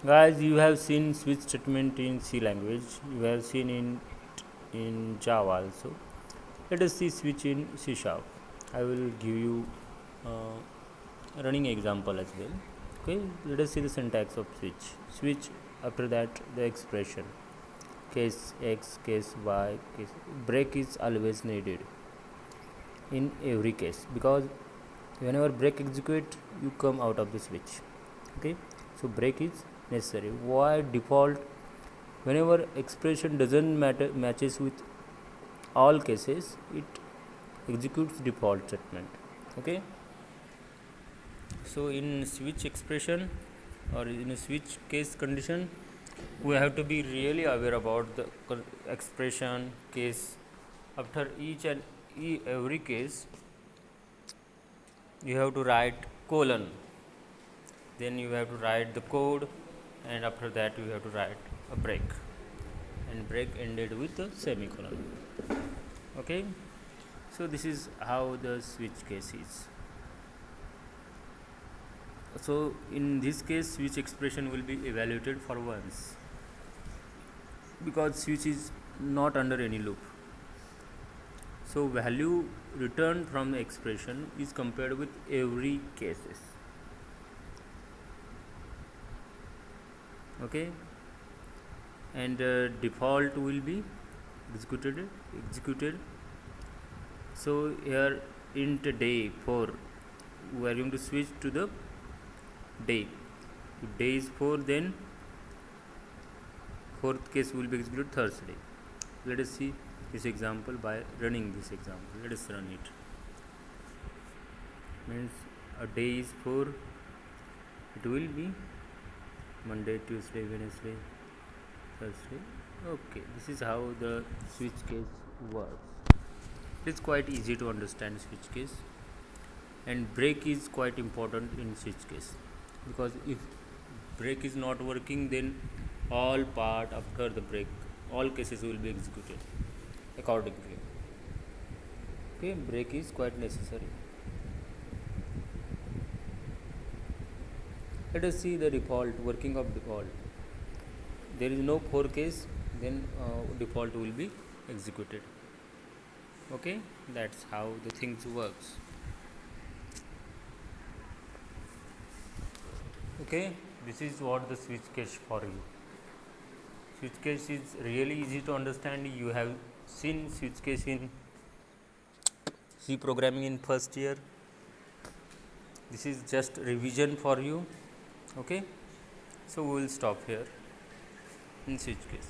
Guys, you have seen switch statement in C language. You have seen in Java also. Let us see switch in C sharp. I will give you a running example as well. Okay, let us see the syntax of switch. Switch, after that the expression case X, case Y, case break is always needed in every case, because whenever break execute you come out of the switch. Okay, so break is necessary. Why default? Whenever expression doesn't matches with all cases, it executes default statement. Okay, so in switch expression or in a switch case condition, we have to be really aware about the expression case. After each and every case you have to write colon, then you have to write the code, and after that you have to write a break, and break ended with a semicolon. Okay, so this is how the switch case is. So in this case switch expression will be evaluated for once, because switch is not under any loop. So value returned from the expression is compared with every cases. Okay, and default will be executed. So here int day 4, we are going to switch to the day. If day is 4, then fourth case will be executed Thursday. Let us see this example by running this example. Let us run it. Means a day is 4, it will be Monday, Tuesday, Wednesday, Thursday. Okay, this is how the switch case works. It's quite easy to understand switch case, and break is quite important in switch case, because if break is not working, then all part after the break, all cases will be executed accordingly. Okay, break is quite necessary. Let us see the default working of default. There is no for case, then default will be executed. Okay, that's how the things works. Okay, this is what the switch case for you. Switch case is really easy to understand. You have seen switch case in C programming in first year. This is just revision for you. Okay, so we will stop here in switch case.